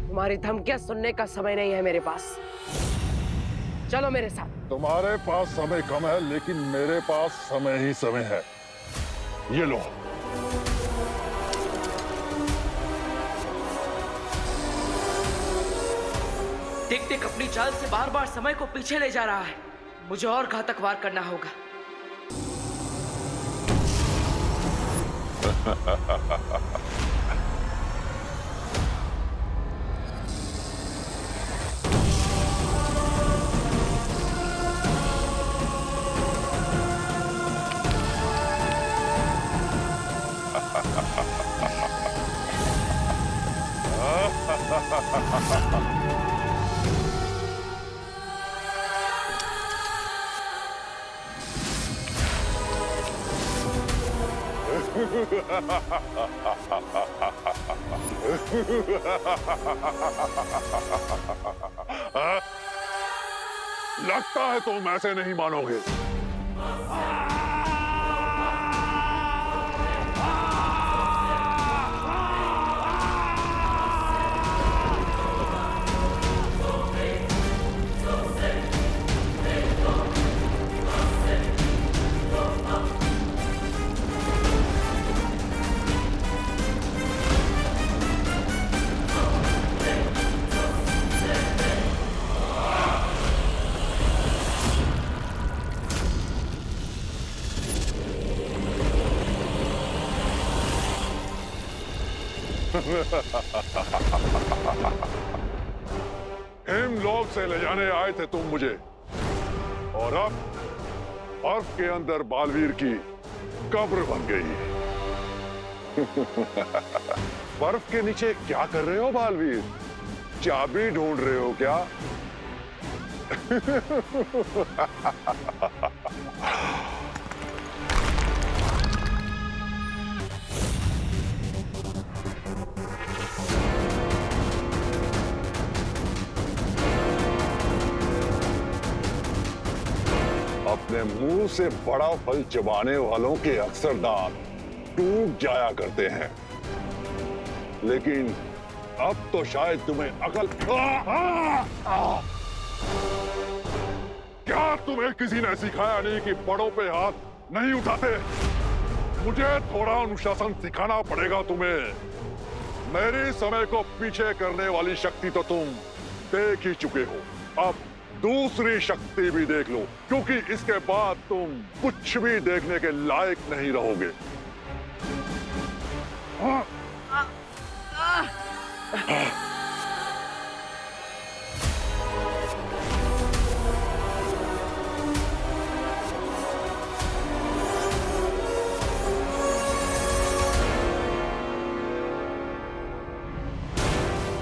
तुम्हारी धमकियां सुनने का समय नहीं है मेरे पास। चलो मेरे साथ। तुम्हारे पास समय कम है, लेकिन मेरे पास समय ही समय है। ये लो। टिक टिक अपनी चाल से बार बार समय को पीछे ले जा रहा है। मुझे और घातक वार करना होगा। लगता है तुम ऐसे नहीं मानोगे। हिमलोक से ले जाने आए थे तुम मुझे, और अब बर्फ के अंदर बालवीर की कब्र बन गई। बर्फ के नीचे क्या कर रहे हो बालवीर? चाबी ढूंढ रहे हो क्या? अपने मुंह से बड़ा फल चबाने वालों के अक्सर दांत टूट जाया करते हैं, लेकिन अब तो शायद तुम्हें अकल। क्या तुम्हें किसी ने सिखाया नहीं कि बड़ों पे हाथ नहीं उठाते? मुझे थोड़ा अनुशासन सिखाना पड़ेगा तुम्हें। मेरे समय को पीछे करने वाली शक्ति तो तुम देख ही चुके हो, अब दूसरी शक्ति भी देख लो, क्योंकि इसके बाद तुम कुछ भी देखने के लायक नहीं रहोगे।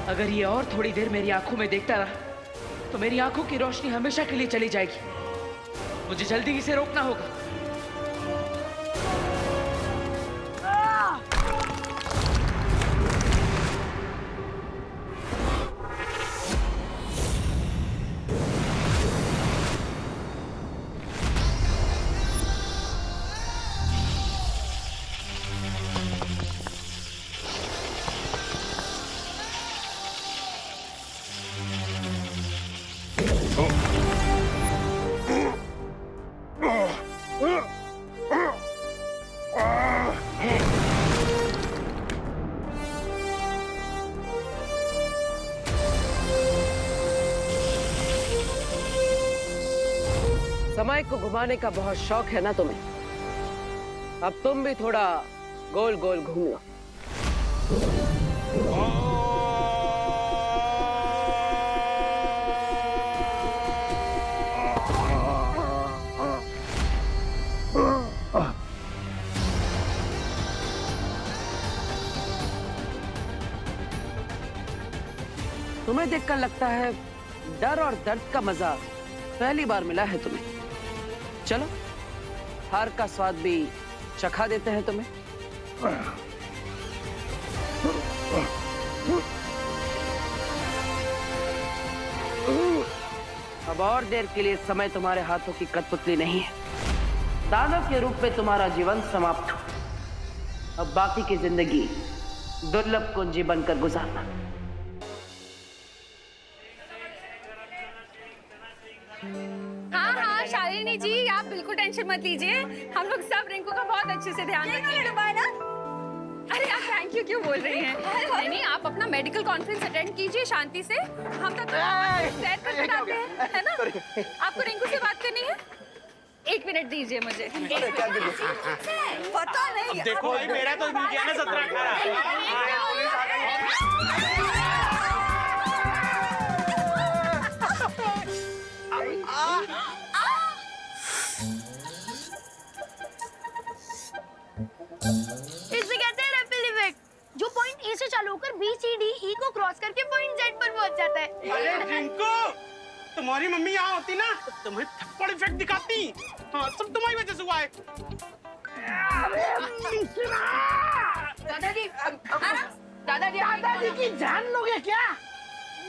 अगर ये और थोड़ी देर मेरी आंखों में देखता रहा तो मेरी आंखों की रोशनी हमेशा के लिए चली जाएगी। मुझे जल्दी इसे रोकना होगा। समय को घुमाने का बहुत शौक है ना तुम्हें? अब तुम भी थोड़ा गोल गोल घूम लो। तुम्हें देखकर लगता है डर और दर्द का मजा पहली बार मिला है तुम्हें। चलो हार का स्वाद भी चखा देते हैं तुम्हें। अब और देर के लिए समय तुम्हारे हाथों की कठपुतली नहीं है। दानव के रूप में तुम्हारा जीवन समाप्त हो। अब बाकी की जिंदगी दुर्लभ कुंजी बनकर गुजारना। हाँ हाँ शालिनी जी, आप बिल्कुल टेंशन मत लीजिए, हम लोग सब रिंकू का बहुत अच्छे से ध्यान रखेंगे। अरे आप थैंक यू क्यों बोल रही हैं? नहीं नहीं, आप अपना मेडिकल कॉन्फ्रेंस अटेंड कीजिए शांति से, हम तो सैर करके आते हैं, है ना? आपको रिंकू से बात करनी है? 1 मिनट दीजिए मुझे। पता नहीं। देखो भाई, मेरा तो मिल गया ना 17-18। इसे कहते हैं रैपिड इफेक्ट, जो पॉइंट ए से चालू होकर बी सी डी ई को क्रॉस करके पॉइंट जेड पर पहुंच जाता है। अरे रिंकू, तुम्हारी मम्मी यहाँ होती ना तो तुम्हें थप्पड़ इफेक्ट दिखाती। हाँ, सब तुम्हारी वजह से हुआ है। दादाजी की जान लोगे क्या?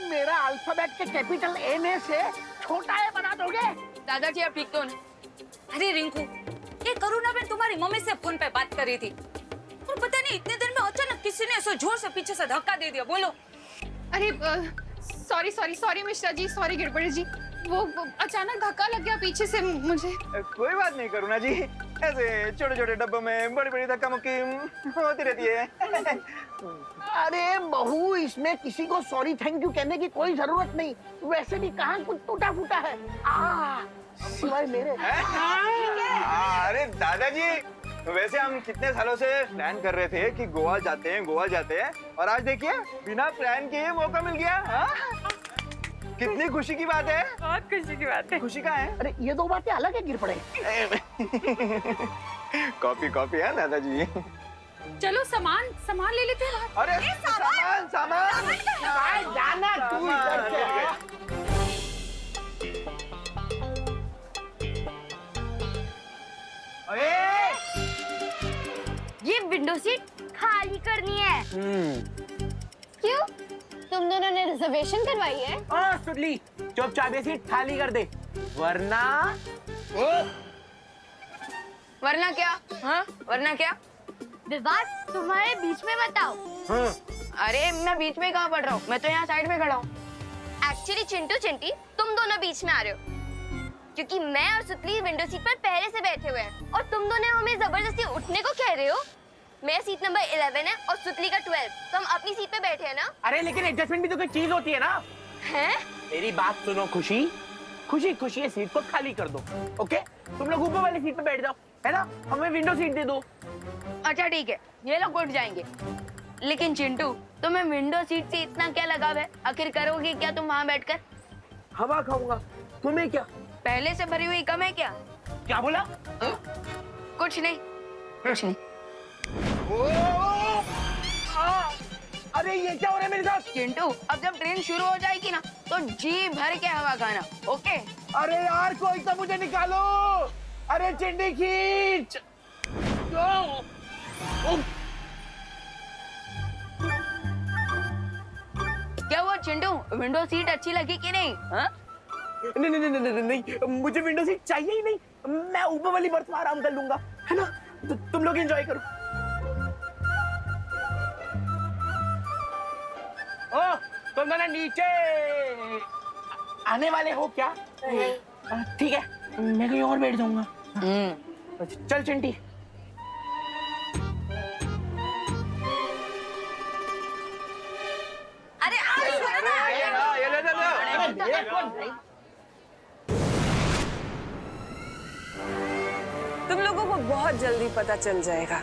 मेरा अल्फाबेट के कैपिटल एन ए से छोटा ए बना दोगे? दादाजी आप ठीक तो नहीं? अरे रिंकू, ये करुणा बहन तुम्हारी मम्मी से फोन पे बात कर रही थी और पता नहीं इतने देर में अचानक किसी ने ऐसा जोर से पीछे से धक्का दे दिया। बोलो। अरे सॉरी मिश्रा जी, सॉरी गिरबड़ी जी, वो अचानक धक्का लग गया पीछे से मुझे। कोई बात नहीं करुणा जी, ऐसे छोटे छोटे डब्बों में बड़ी बड़ी धक्का मुक्की होती रहती है। अरे बहू, इसमें किसी को सॉरी थैंक यू कहने की कोई जरूरत नहीं, वैसे भी कहाँ कुछ टूटा फूटा है सिवाय मेरे। अरे दादाजी, वैसे हम कितने सालों से प्लान कर रहे थे कि गोवा जाते हैं और आज देखिए बिना प्लान के ये मौका मिल गया। कितनी खुशी की बात है। बहुत खुशी की बात है। खुशी का है। अरे ये दो बातें अलग है गिर पड़े। कॉपी है दादाजी। चलो सामान ले लेते हैं। अरे सामान जाना तू इधर से। ये विंडो सीट खाली करनी है। क्यों? तुम दोनों ने रिजर्वेशन करवाई है? सुडली, चुपचाप ये सीट खाली कर दे, वरना क्या? हाँ, वरना क्या? विवाद तुम्हारे बीच में बताओ। अरे मैं बीच में कहाँ पढ़ रहा हूँ, मैं तो यहाँ साइड में खड़ा हूँ। एक्चुअली चिंटू चिंटी तुम दोनों बीच में आ रहे हो, क्योंकि मैं और सुतली विंडो सीट पर पहले से बैठे हुए हैं और तुम दोनों हमें जबरदस्ती उठने को कह रहे हो। मेरा सीट नंबर 11 है और सुतली का 12, तो हम अपनी सीट पे बैठे हैं ना। अरे लेकिन एडजस्टमेंट भी तो कोई चीज होती है ना। हैं? मेरी बात सुनो खुशी, खुशी ये सीट को खाली कर दो। ओके, तुम लोग ऊपर वाली सीट पे बैठ जाओ, है ना? हमें विंडो सीट दे दो। अच्छा ठीक है, ये लोग उठ जाएंगे। लेकिन चिंटू, तुम्हें विंडो सीट से इतना क्या लगाव है? आखिर करोगे क्या तुम वहाँ बैठकर? हवा खाऊंगा, तुम्हें क्या? पहले से भरी हुई कम है क्या? क्या बोला? कुछ नहीं, कुछ नहीं। अरे ये क्या हो रहा है मेरे साथ? चिंटू, अब जब ट्रेन शुरू हो जाएगी ना तो जी भर के हवा खाना, ओके? अरे यार कोई तो मुझे निकालो। अरे चिंडी खींच। क्या हुआ चिंटू, विंडो सीट अच्छी लगी कि नहीं? हाँ? नहीं, मुझे विंडो सीट चाहिए ही नहीं। मैं ऊपर वाली बर्थ में आराम कर लूंगा, है ना? तुम लोग एंजॉय करो। ओ, तुम दोनों नीचे आने वाले हो क्या? ठीक है, मैं कहीं और बैठ जाऊंगा। चल चिंटी। अरे तुम लोगों को बहुत जल्दी पता चल जाएगा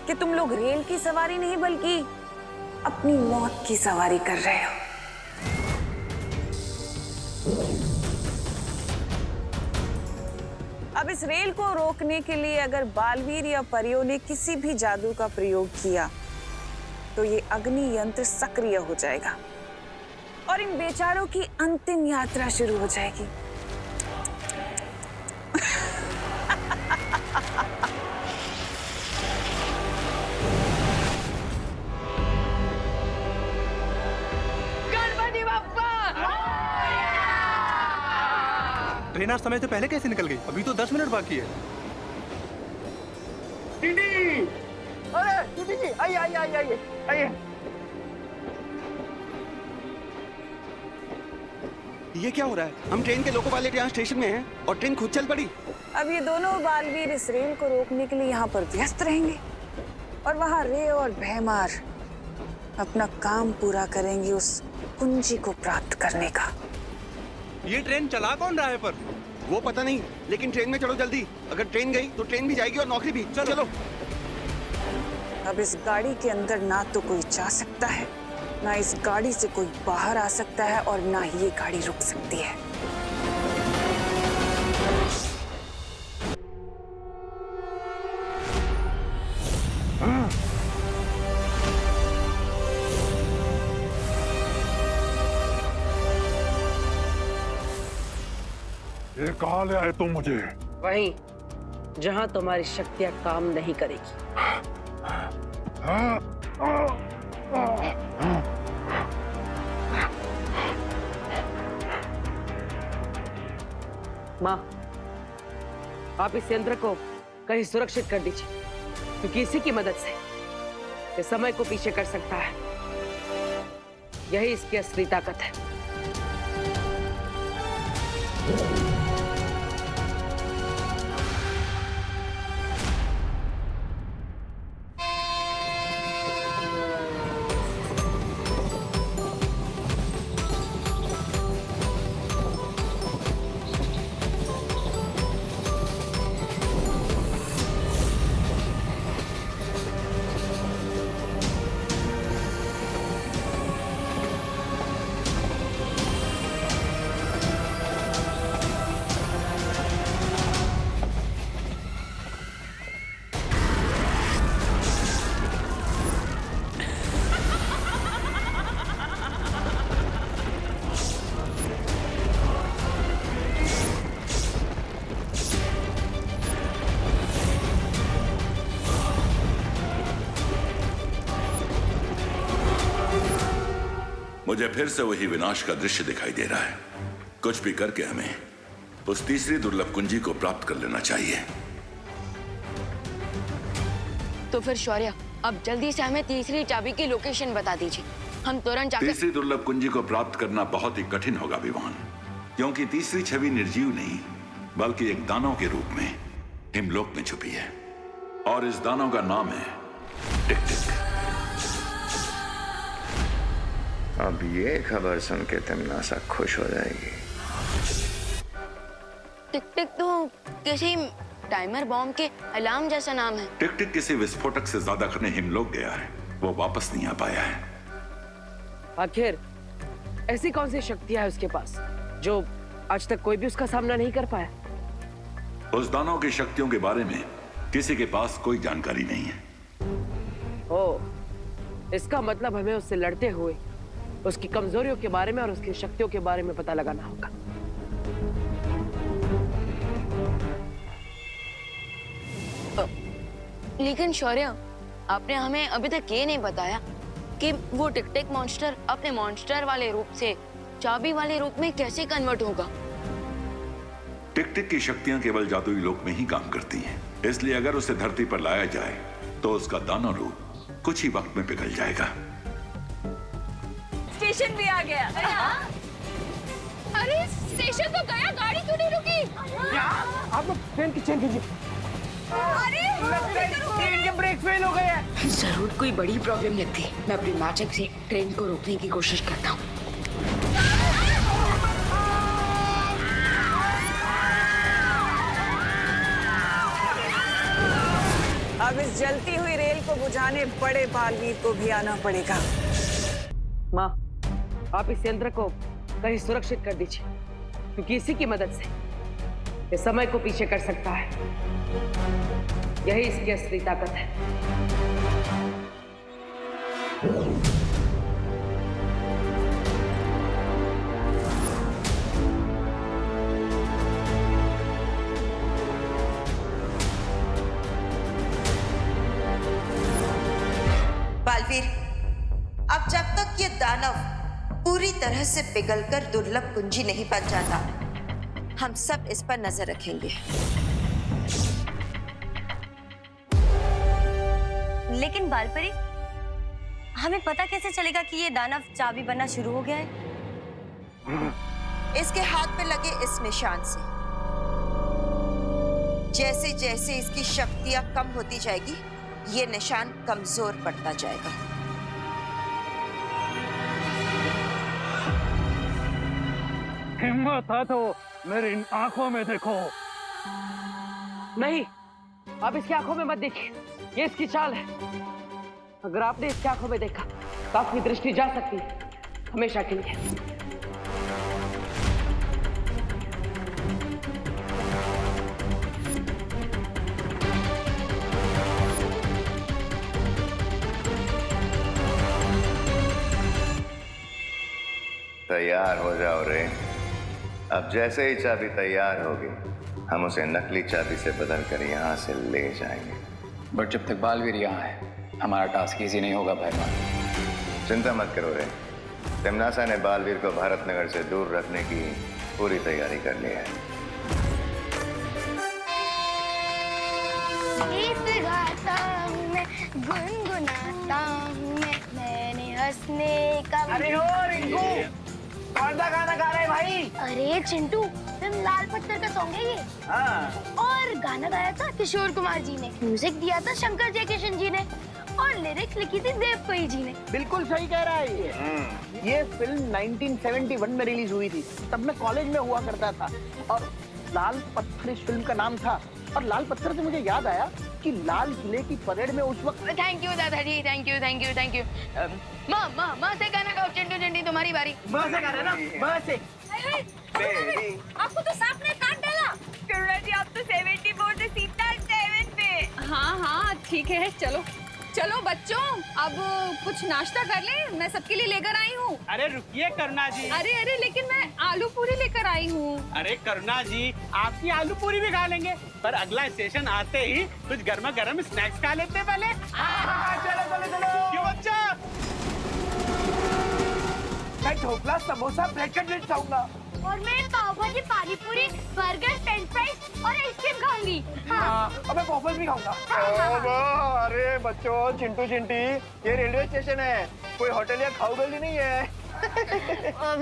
कि तुम लोग रेल की सवारी नहीं बल्कि अपनी मौत की सवारी कर रहे हो। अब इस रेल को रोकने के लिए अगर बालवीर या परियों ने किसी भी जादू का प्रयोग किया तो ये अग्नि यंत्र सक्रिय हो जाएगा और इन बेचारों की अंतिम यात्रा शुरू हो जाएगी। गणपति बप्पा! ट्रेन आज समय से पहले कैसे निकल गई? अभी तो 10 मिनट बाकी है। चिंटी! अरे चिंटी जी आइए आइए आइए आइए आइए। ये क्या हो रहा है? हम ट्रेन के लोको पायलट यहाँ स्टेशन में हैं और ट्रेन खुद चल पड़ी। अब ये दोनों बालवीर इस रेल को रोकने के लिए यहाँ पर व्यस्त रहेंगे और वहाँ रे और भैमार अपना काम पूरा करेंगे उस कुंजी को प्राप्त करने का। ये ट्रेन चला कौन रहा है पर? वो पता नहीं, लेकिन ट्रेन में चलो जल्दी। अगर ट्रेन गई तो ट्रेन भी जाएगी और नौकरी भी। चलो चलो। अब इस गाड़ी के अंदर ना तो कोई जा सकता है, ना इस गाड़ी से कोई बाहर आ सकता है और ना ही ये गाड़ी रुक सकती है। ये कहाँ ले आए तुम मुझे? वहीं जहां तुम्हारी शक्तियां काम नहीं करेगी। माँ, आप इस यंत्र को कहीं सुरक्षित कर दीजिए, क्योंकि इसी की मदद से ये समय को पीछे कर सकता है। यही इसकी असली ताकत है। मुझे फिर से वही विनाश का दृश्य दिखाई दे रहा है। कुछ भी करके हमें उस तीसरी दुर्लभ कुंजी को प्राप्त कर लेना चाहिए। तो फिर शौर्य, अब जल्दी से हमें तीसरी चाबी की लोकेशन बता दीजिए। हम तुरंत जाकर तीसरी दुर्लभ कुंजी को प्राप्त करना बहुत ही कठिन होगा विवान, क्योंकि तीसरी छवि निर्जीव नहीं बल्कि एक दानव के रूप में हिमलोक में छुपी है, और इस दानव का नाम है टिक टिक। अब ये खबर सुन के तिमनासा खुश हो जाएगी। टिक टिक तो किसी टाइमर बॉम्ब के अलार्म जैसा नाम है। टिक टिक किसी विस्फोटक से ज्यादा करने हिमलोक गया है, वो वापस नहीं आ पाया है। आखिर ऐसी कौन सी शक्तियां है उसके पास जो आज तक कोई भी उसका सामना नहीं कर पाया? उस दानव की शक्तियों के बारे में किसी के पास कोई जानकारी नहीं है। ओह, इसका मतलब हमें उससे लड़ते हुए उसकी कमजोरियों के बारे में और उसकी शक्तियों के बारे में पता लगाना होगा। लेकिन शौर्य, आपने हमें अभी तक ये नहीं बताया कि वो टिक टिक मॉन्स्टर अपने मॉन्स्टर वाले रूप से चाबी वाले रूप में कैसे कन्वर्ट होगा। टिक टिक की शक्तियां केवल जादुई लोक में ही काम करती हैं, इसलिए अगर उसे धरती पर लाया जाए तो उसका दानव रूप कुछ ही वक्त में पिघल जाएगा। स्टेशन भी आ गया। अरे स्टेशन तो गया, गाड़ी क्यों नहीं रुकी? क्या? आप लोग ट्रेन की चेन कीजिए। लगता है ट्रेन के ब्रेक फेल हो गए हैं। जरूर कोई बड़ी प्रॉब्लम लगती है। मैं अपनी मैजिक से ट्रेन को रोकने की कोशिश करता हूँ। अब इस जलती हुई रेल को बुझाने बड़े बालवीर को भी आना पड़ेगा। माँ, आप इस यंत्र को कहीं सुरक्षित कर दीजिए, क्योंकि इसी की मदद से ये समय को पीछे कर सकता है। यही इसकी असली ताकत है। बालवीर, अब जब तक ये दानव पूरी तरह से पिघलकर दुर्लभ कुंजी नहीं बन जाता, हम सब इस पर नजर रखेंगे। लेकिन बालपरी, हमें पता कैसे चलेगा कि ये दानव चाबी बनना शुरू हो गया है? इसके हाथ पे लगे इस निशान से जैसे जैसे इसकी शक्तियां कम होती जाएगी, ये निशान कमजोर पड़ता जाएगा। हिम्मत था तो मेरी इन आंखों में देखो। नहीं, आप इसकी आंखों में मत देखिए, ये इसकी चाल है। अगर आपने इसकी आंखों में देखा तो आपकी दृष्टि जा सकती है हमेशा के लिए। तैयार हो जाओ रे। अब जैसे ही चाबी तैयार होगी, हम उसे नकली चाबी से बदल कर यहाँ से ले जाएंगे। बट जब तक बालवीर यहाँ है, हमारा टास्क इजी नहीं होगा भाई। चिंता मत करो रे, तिमनासा ने बालवीर को भारतनगर से दूर रखने की पूरी तैयारी कर ली है। गीत गाता हूँ मैं, गुनगुनाता हूँ मैं, मैंने हंसने का। अरे हो रिंकू, कौन सा गाना गा रहे भाई? अरे चिंटू, फिल्म लाल पत्थर का सॉन्ग है ये। हाँ। और गाना गाया था किशोर कुमार जी ने, म्यूजिक दिया था शंकर जयकिशन जी ने, और लिरिक्स लिखी थी देव कोई जी ने। बिल्कुल सही कह रहा है ये फिल्म 1971 में रिलीज हुई थी, तब मैं कॉलेज में हुआ करता था। और लाल पत्थर इस फिल्म का नाम था। और लाल पत्थर से मुझे याद आया कि लाल किले की परेड में उस वक्त। थैंक यू दादाजी, thank you thank you thank you. माँ से गाना गाओ। चिंटू चिंटी तुम्हारी बारी। माँ से गाना ना, माँ से। आपको तो सांप ने काट डाला। करुणा जी, आप तो 74 से सीधा 7 पे। हाँ ठीक है, चलो चलो बच्चों, अब कुछ नाश्ता कर ले, मैं सबके लिए लेकर आई हूँ। अरे रुकिए करुणा जी। अरे लेकिन मैं आलू पूरी लेकर आई हूँ। अरे करुणा जी, आपकी आलू पूरी भी खा लेंगे, पर अगला स्टेशन आते ही कुछ गर्मा गर्म स्नैक्स खा लेते पहले। चलो। क्यों बच्चा? मैं ढोकला, समोसा, ब्रेड कटलेट खाऊंगा। और मैं पाव भाजी, पानी पूरी, बर्गर, फ्रेंच फ्राइज और आइसक्रीम खाऊंगी। और मैं पॉपकॉर्न भी खाऊंगा। अरे बच्चों, चिंटू चिंटी, ये रेलवे स्टेशन है, कोई होटल या खाऊ गली नहीं है।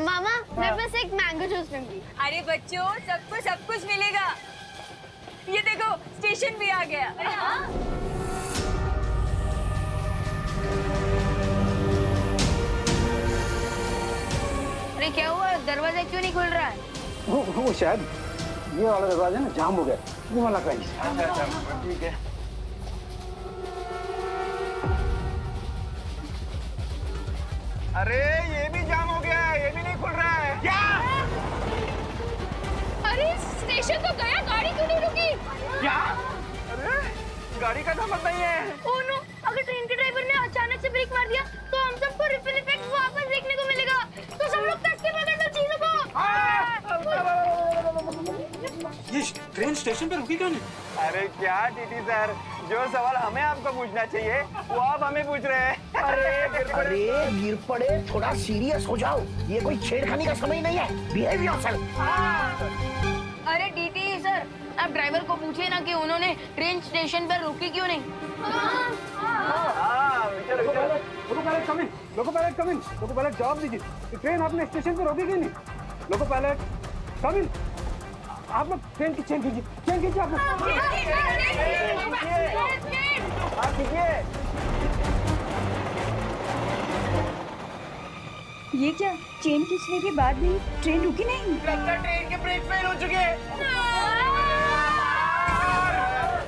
मामा, मैं बस एक मैंगो जूस लूंगी। अरे बच्चों, सबको सब कुछ मिलेगा। ये देखो, स्टेशन भी आ गया। अरे क्या हुआ, दरवाजा क्यों नहीं खुल रहा है? वो शायद ये वाला दरवाजा ना जाम हो गया, वो वाला कहीं। ठीक है। अरे ये भी जाम हो गया है, ये भी नहीं खुल रहा है। क्या? अरे स्टेशन तो गया, गाड़ी क्यों नहीं रुकी? क्या? अरे गाड़ी का नंबर नहीं है। ओह नो, अगर ट्रेन के ड्राइवर ने अचानक से ब्रेक मार दिया तो हम सबको रिपल इफेक्ट वापस देखने को मिलेगा। तो सब लोग कट के पकड़ना चीजों को। ये ट्रेन स्टेशन पे रुकी क्यों नहीं? अरे क्या टीटी सर, जो सवाल हमें आपको पूछना चाहिए वो आप हमें पूछ रहे हैं। अरे गिर पड़े, थोड़ा सीरियस हो जाओ, ये कोई छेड़खानी का समय नहीं है। Behave yourself. अरे डीटी सर, आप ड्राइवर को पूछिए ना कि उन्होंने ट्रेन स्टेशन पर रुकी क्यों नहीं। लोको पायलट जवाब दीजिए, ट्रेन आपने स्टेशन पे रोकी क्यों नहीं? लोको पायलट कम इन। आप लोग ट्रेन की चेन कीजिए, चेन कीजिए आप लोग। ये क्या, चेन खींचने के बाद भी ट्रेन रुकी नहीं? लगता है ट्रेन के ब्रेक फेल हो चुके हैं।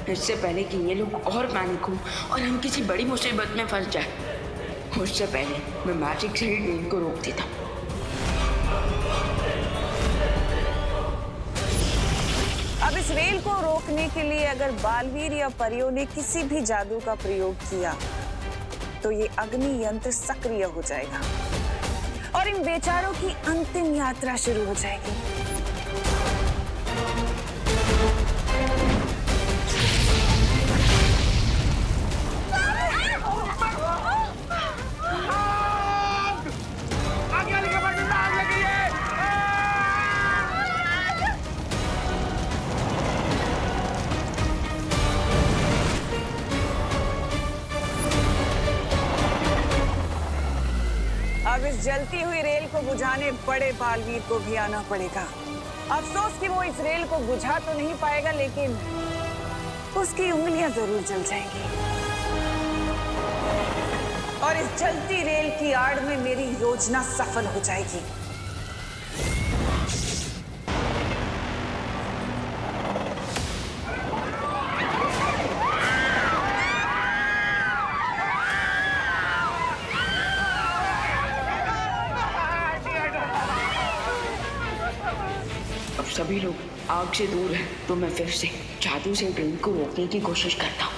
इससे पहले कि ये लोग और पैनिक हो और हम किसी बड़ी मुसीबत में फंस जाए, उससे पहले मैं मैजिक से ही ट्रेन को रोक देता। अब इस रेल को रोकने के लिए अगर बालवीर या परियों ने किसी भी जादू का प्रयोग किया तो ये अग्नि यंत्र सक्रिय हो जाएगा और इन बेचारों की अंतिम यात्रा शुरू हो जाएगी। इस जलती हुई रेल को बुझाने बड़े बालवीर को भी आना पड़ेगा। अफसोस कि वो इस रेल को बुझा तो नहीं पाएगा, लेकिन उसकी उंगलियां जरूर जल जाएंगी। और इस जलती रेल की आड़ में मेरी योजना सफल हो जाएगी। अब सभी लोग आग से दूर हैं, तो मैं फिर से जादू से ट्रेन को रोकने की कोशिश करता हूँ।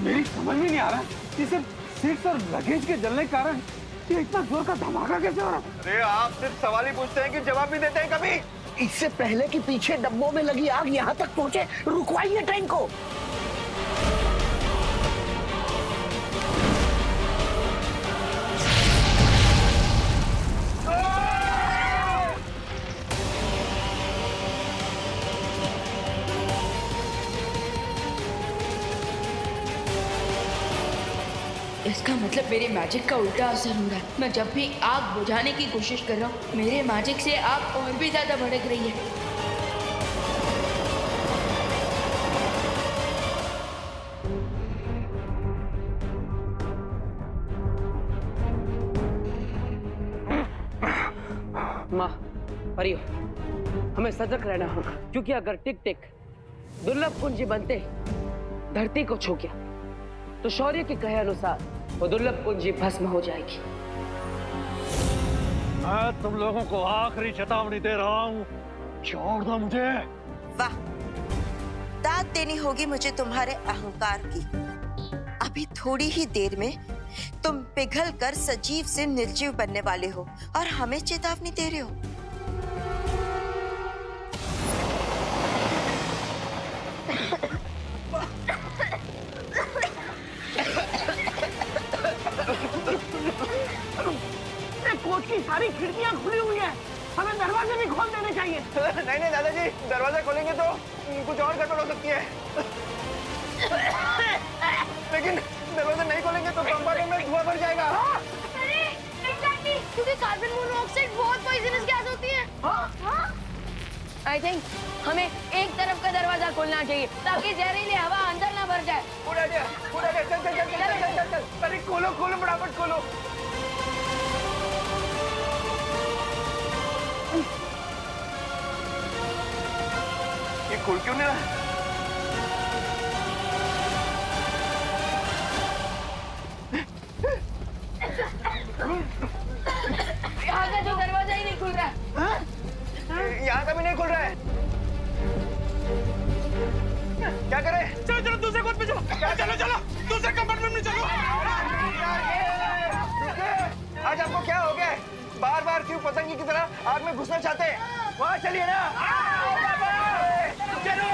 मेरी समझ में नहीं आ रहा कि सिर्फ सीट्स और लगेज के जलने के कारण ये इतना जोर का धमाका कैसे हो रहा है? अरे आप सिर्फ सवाल ही पूछते हैं कि जवाब भी देते हैं कभी? इससे पहले कि पीछे डब्बों में लगी आग यहाँ तक पहुंचे, रुकवाइए ट्रेन को। इसका मतलब मेरे मैजिक का उल्टा असर हो रहा है। मैं जब भी आग बुझाने की कोशिश कर रहा हूँ, मेरे मैजिक से आग और भी ज्यादा भड़क रही है। माँ, परियो, हमें सतर्क रहना होगा, क्योंकि अगर टिक टिक दुर्लभ कुंजी बनते धरती को छू गया तो शौर्य के कहे अनुसार वो दुर्लभ कुंजी भस्म हो जाएगी। मैं तुम लोगों को आखिरी चेतावनी दे रहा हूँ, छोड़ दो मुझे। वाह, दाद देनी होगी मुझे तुम्हारे अहंकार की। अभी थोड़ी ही देर में तुम पिघल कर सजीव से निर्जीव बनने वाले हो और हमें चेतावनी दे रहे हो। कोच की सारी खिड़कियां खुली हुई हैं, हमें दरवाजे भी खोल देने चाहिए। नहीं नहीं दादाजी, दरवाजा खोलेंगे तो कुछ और गड़बड़ हो सकती है। लेकिन दरवाजा नहीं खोलेंगे तो कंपार्टमेंट में धुआं भर जाएगा। अरे एग्जैक्टली, क्योंकि कार्बन मोनोऑक्साइड बहुत पॉइजनस गैस होती है। आई थिंक हमें एक तरफ का दरवाजा खोलना चाहिए ताकि जहरीली हवा अंदर ना भर जाए। उड़ा दिया, चल चल चल चल चल चल चल। अरे खोलो खोलो, फटाफट खोलो। ये खुल क्यों नहीं रहा? यहाँ का जो दरवाजा ही नहीं खुल रहा है। यहाँ का भी नहीं खुल रहा है। क्या करें? चलो चलो दूसरे कोच पे चलो। चलो चलो दूसरे कंपार्टमेंट में चलो। आज आपको क्या हो गया? बार बार क्यों पतंगी की तरह आग में घुसना चाहते हैं? वहाँ चलिए ना। चलो।